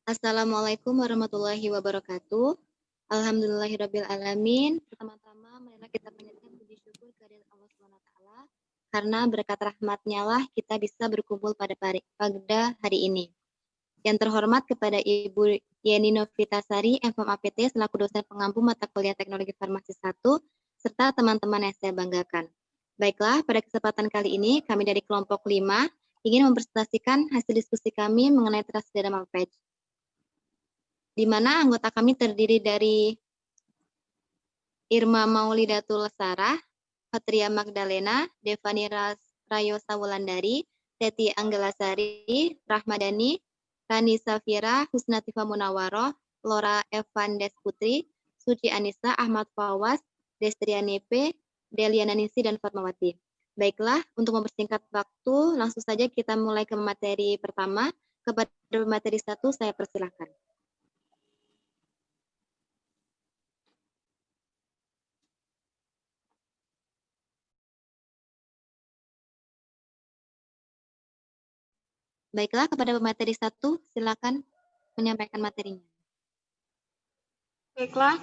Assalamualaikum warahmatullahi wabarakatuh. Alhamdulillahirrabbilalamin. Pertama-tama, marilah kita panjatkan puji syukur kehadirat Allah SWT. Karena berkat rahmatnya lah kita bisa berkumpul pada hari ini. Yang terhormat kepada Ibu Yeni Novitasari, MFOM APT, selaku dosen pengampu mata kuliah Teknologi Farmasi 1, serta teman-teman yang saya banggakan. Baiklah, pada kesempatan kali ini, kami dari kelompok 5 ingin mempresentasikan hasil diskusi kami mengenai transdermal patch, di mana anggota kami terdiri dari Irma Maulidatul Sarah, Patria Magdalena, Devani Rayosa Wulandari, Teti Anggelasari, Rahmadani, Rani Safira, Husnatifa Munawaroh, Laura Evandes Putri, Suci Anissa, Ahmad Fawaz, Destrianepe, Deliana Nisi, dan Fatmawati. Baiklah, untuk mempersingkat waktu, langsung saja kita mulai ke materi pertama. Kepada materi 1, saya persilahkan. Baiklah, kepada pemateri 1, silakan menyampaikan materinya. Baiklah,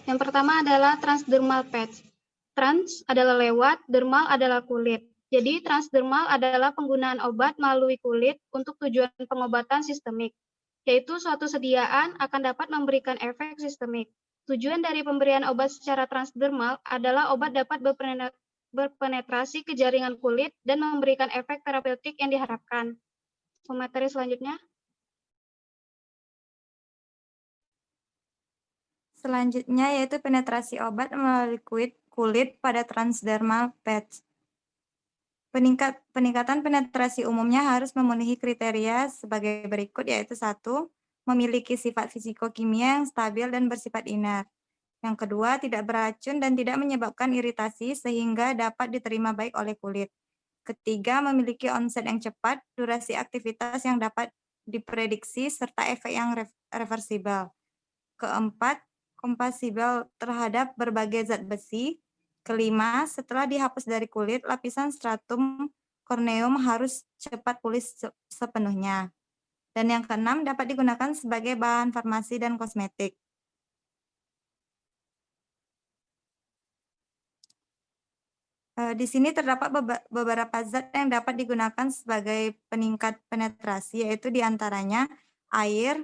yang pertama adalah transdermal patch. Trans adalah lewat, dermal adalah kulit. Jadi transdermal adalah penggunaan obat melalui kulit untuk tujuan pengobatan sistemik, yaitu suatu sediaan akan dapat memberikan efek sistemik. Tujuan dari pemberian obat secara transdermal adalah obat dapat berpenetrasi ke jaringan kulit dan memberikan efek terapeutik yang diharapkan. Materi selanjutnya. Selanjutnya yaitu penetrasi obat melalui kulit pada transdermal patch. Peningkatan penetrasi umumnya harus memenuhi kriteria sebagai berikut, yaitu 1. Memiliki sifat fisikokimia yang stabil dan bersifat inert. Yang kedua, tidak beracun dan tidak menyebabkan iritasi sehingga dapat diterima baik oleh kulit. Ketiga, memiliki onset yang cepat, durasi aktivitas yang dapat diprediksi, serta efek yang reversibel. Keempat, kompatibel terhadap berbagai zat besi. Kelima, setelah dihapus dari kulit, lapisan stratum corneum harus cepat pulih sepenuhnya. Dan yang keenam, dapat digunakan sebagai bahan farmasi dan kosmetik. Di sini terdapat beberapa zat yang dapat digunakan sebagai peningkat penetrasi, yaitu diantaranya air,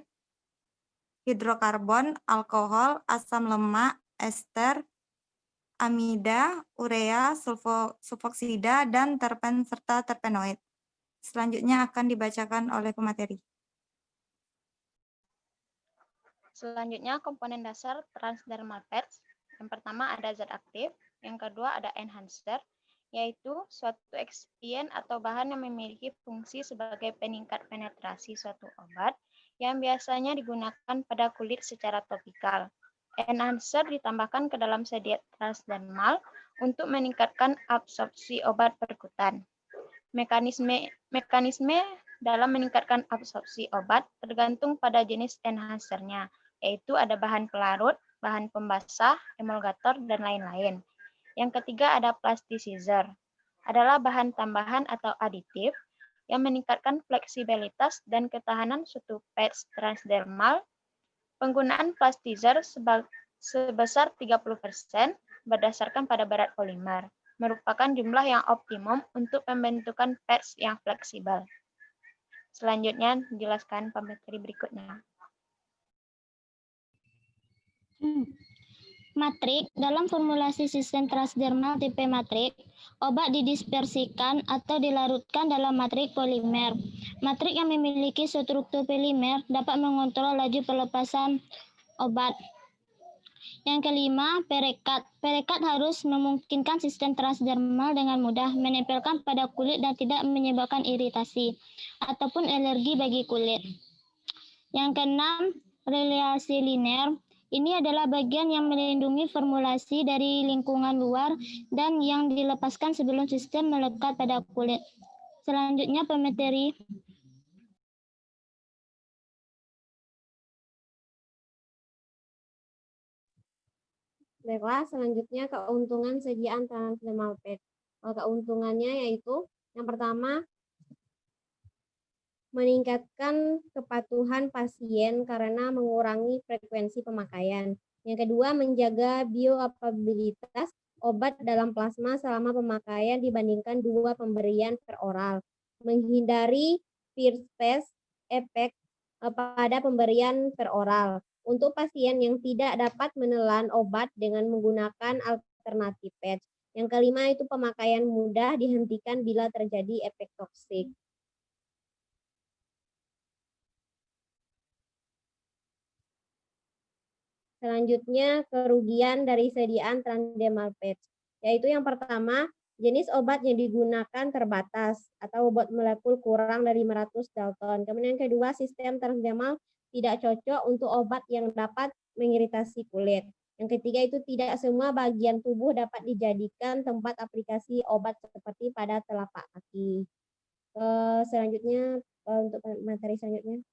hidrokarbon, alkohol, asam lemak, ester, amida, urea, sulfoksida, dan terpen serta terpenoid. Selanjutnya akan dibacakan oleh pemateri. Selanjutnya komponen dasar transdermal patch. Yang pertama ada zat aktif, yang kedua ada enhancer, yaitu suatu eksipien atau bahan yang memiliki fungsi sebagai peningkat penetrasi suatu obat yang biasanya digunakan pada kulit secara topikal. Enhancer ditambahkan ke dalam sedia transdermal untuk meningkatkan absorpsi obat perkutan. Mekanisme dalam meningkatkan absorpsi obat tergantung pada jenis enhancernya, yaitu ada bahan pelarut, bahan pembasah, emulgator, dan lain-lain. Yang ketiga ada plasticizer, adalah bahan tambahan atau aditif yang meningkatkan fleksibilitas dan ketahanan suatu patch transdermal. Penggunaan plasticizer sebesar 30% berdasarkan pada berat polimer, merupakan jumlah yang optimum untuk pembentukan patch yang fleksibel. Selanjutnya, jelaskan pemateri berikutnya. Matrik, dalam formulasi sistem transdermal tipe matrik, obat didispersikan atau dilarutkan dalam matrik polimer. Matrik yang memiliki struktur polimer dapat mengontrol laju pelepasan obat. Yang kelima, perekat. Perekat harus memungkinkan sistem transdermal dengan mudah menempelkan pada kulit dan tidak menyebabkan iritasi ataupun alergi bagi kulit. Yang keenam, relasi linear. Ini adalah bagian yang melindungi formulasi dari lingkungan luar dan yang dilepaskan sebelum sistem melekat pada kulit. Selanjutnya pemateri. Baiklah, selanjutnya keuntungan sediaan transdermal patch. Keuntungannya yaitu yang pertama, meningkatkan kepatuhan pasien karena mengurangi frekuensi pemakaian. Yang kedua, menjaga bioavailabilitas obat dalam plasma selama pemakaian dibandingkan 2 pemberian per oral. Menghindari peer space efek pada pemberian per oral. Untuk pasien yang tidak dapat menelan obat dengan menggunakan alternatif patch. Yang kelima itu pemakaian mudah dihentikan bila terjadi efek toksik. Selanjutnya, kerugian dari sediaan transdermal patch, yaitu yang pertama, jenis obat yang digunakan terbatas atau obat molekul kurang dari 500 Dalton. Kemudian yang kedua, sistem transdermal tidak cocok untuk obat yang dapat mengiritasi kulit. Yang ketiga itu tidak semua bagian tubuh dapat dijadikan tempat aplikasi obat seperti pada telapak kaki. Selanjutnya, untuk materi selanjutnya.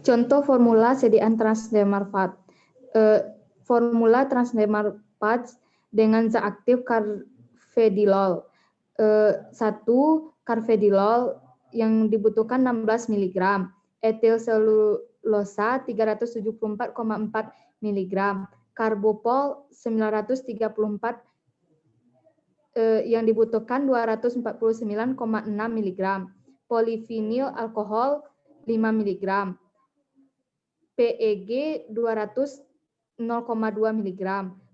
Contoh formula sediaan transdermal patch. Formula transdermal patch dengan zat aktif carvedilol. 1. Carvedilol yang dibutuhkan 16 mg. Etilselulosa 374,4 mg. Karbopol 934 yang dibutuhkan 249,6 mg. Polivinil alkohol 5 mg. PEG 0,2 mg.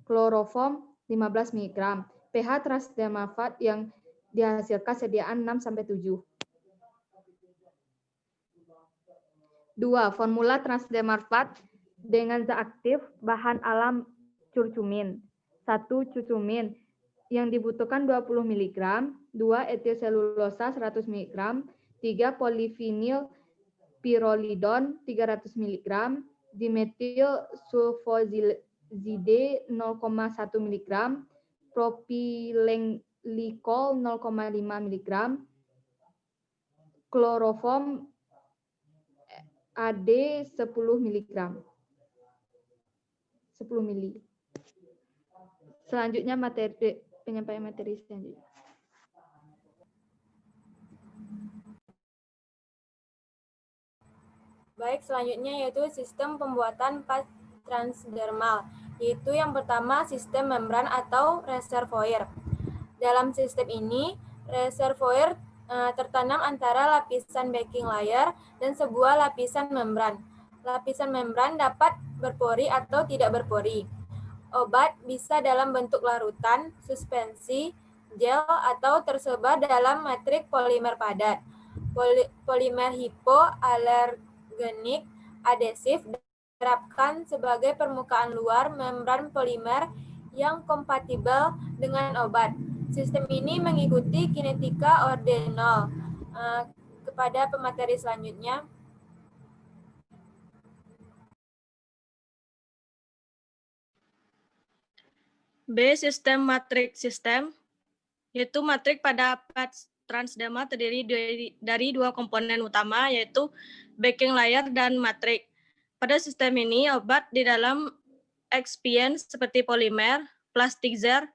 Kloroform 15 mg. pH transdermal patch yang dihasilkan sediaan 6-7. 2. Formula transdermal patch dengan zat aktif bahan alam curcumin. 1. Curcumin yang dibutuhkan 20 mg. 2. Etilselulosa 100 mg. 3. Polivinil pirolidon 300 mg. Dimetil sulfozide 0,1 mg. Propylenglikol 0,5 mg. Kloroform AD 10 mg. 10 mili. Selanjutnya penyampaian materi selanjutnya. Baik, selanjutnya yaitu sistem pembuatan patch transdermal, yaitu yang pertama sistem membran atau reservoir. Dalam sistem ini, reservoir tertanam antara lapisan backing layer dan sebuah lapisan membran. Lapisan membran dapat berpori atau tidak berpori. Obat bisa dalam bentuk larutan, suspensi, gel, atau tersebar dalam matrik polimer padat. Polimer hipoalergenik adesif diterapkan sebagai permukaan luar membran polimer yang kompatibel dengan obat. Sistem ini mengikuti kinetika ordenol. Kepada pemateri selanjutnya. B. Sistem matrik sistem, yaitu matrik pada patch transdermal terdiri dari 2 komponen utama, yaitu backing layer dan matrik. Pada sistem ini, obat di dalam excipient seperti polimer, plastik zer,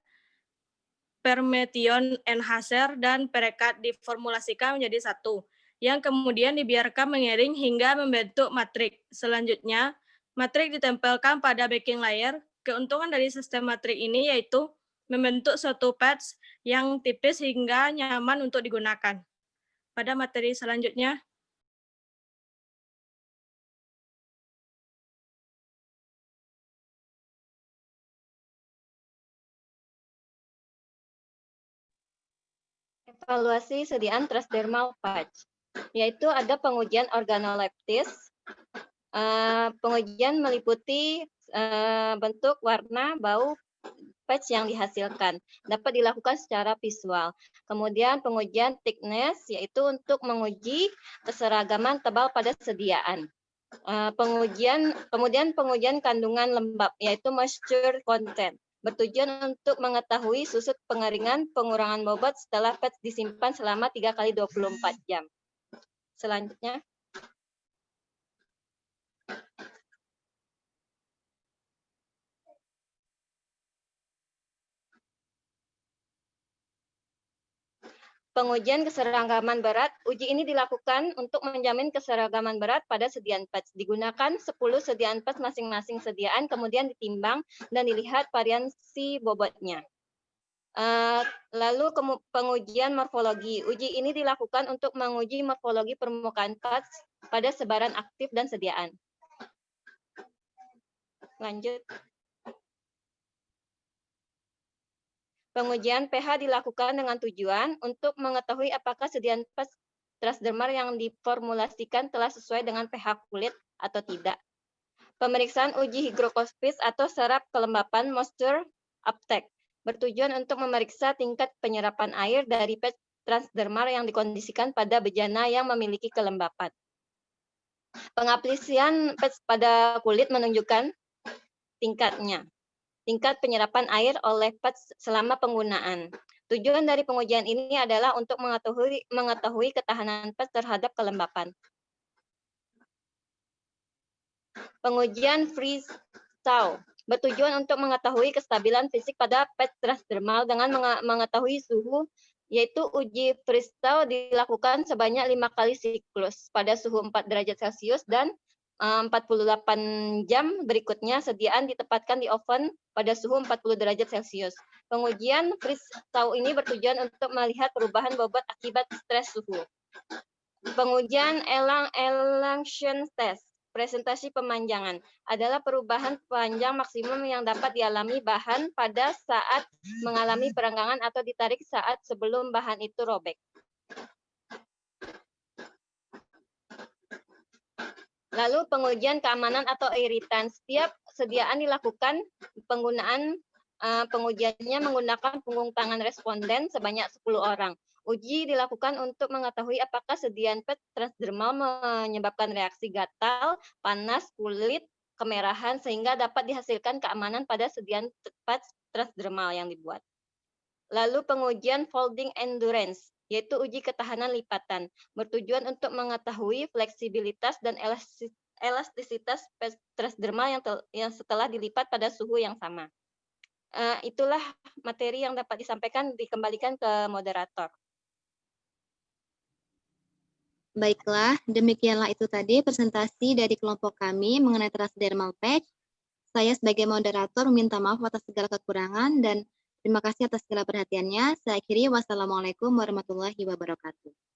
permetion enhancer, dan perekat diformulasikan menjadi satu, yang kemudian dibiarkan mengiring hingga membentuk matrik. Selanjutnya, matrik ditempelkan pada backing layer. Keuntungan dari sistem matrik ini yaitu membentuk suatu patch yang tipis hingga nyaman untuk digunakan. Pada materi selanjutnya. Evaluasi sediaan transdermal patch, yaitu ada pengujian organoleptis. Pengujian meliputi bentuk, warna, bau patch yang dihasilkan. Dapat dilakukan secara visual. Kemudian pengujian thickness, yaitu untuk menguji keseragaman tebal pada sediaan. Kemudian pengujian kandungan lembab, yaitu moisture content. Bertujuan untuk mengetahui susut pengeringan pengurangan bobot setelah patch disimpan selama 3 kali 24 jam. Selanjutnya. Pengujian keseragaman berat. Uji ini dilakukan untuk menjamin keseragaman berat pada sediaan patch. Digunakan 10 sediaan patch masing-masing sediaan, kemudian ditimbang dan dilihat variasi bobotnya. Lalu pengujian morfologi. Uji ini dilakukan untuk menguji morfologi permukaan patch pada sebaran aktif dan sediaan. Lanjut. Pengujian pH dilakukan dengan tujuan untuk mengetahui apakah sediaan patch transdermal yang diformulasikan telah sesuai dengan pH kulit atau tidak. Pemeriksaan uji higroskopis atau serap kelembapan moisture uptake bertujuan untuk memeriksa tingkat penyerapan air dari patch transdermal yang dikondisikan pada bejana yang memiliki kelembapan. Pengaplikasian patch pada kulit menunjukkan tingkat penyerapan air oleh patch selama penggunaan. Tujuan dari pengujian ini adalah untuk mengetahui ketahanan patch terhadap kelembapan. Pengujian freeze-thaw bertujuan untuk mengetahui kestabilan fisik pada patch transdermal dengan mengetahui suhu, yaitu uji freeze-thaw dilakukan sebanyak 5 kali siklus pada suhu 4 derajat Celcius dan 48 jam berikutnya sediaan ditempatkan di oven pada suhu 40 derajat Celcius. Pengujian freeze-thaw ini bertujuan untuk melihat perubahan bobot akibat stres suhu. Pengujian elongation test, presentasi pemanjangan, adalah perubahan panjang maksimum yang dapat dialami bahan pada saat mengalami perenggangan atau ditarik saat sebelum bahan itu robek. Lalu pengujian keamanan atau iritan. Setiap sediaan dilakukan pengujiannya menggunakan punggung tangan responden sebanyak 10 orang. Uji dilakukan untuk mengetahui apakah sediaan patch transdermal menyebabkan reaksi gatal, panas, kulit, kemerahan, sehingga dapat dihasilkan keamanan pada sediaan patch transdermal yang dibuat. Lalu pengujian folding endurance, yaitu uji ketahanan lipatan, bertujuan untuk mengetahui fleksibilitas dan elastisitas patch transdermal yang setelah dilipat pada suhu yang sama. Itulah materi yang dapat disampaikan, dikembalikan ke moderator. Baiklah, demikianlah itu tadi presentasi dari kelompok kami mengenai transdermal patch. Saya sebagai moderator meminta maaf atas segala kekurangan dan terima kasih atas segala perhatiannya. Saya akhiri, wassalamualaikum warahmatullahi wabarakatuh.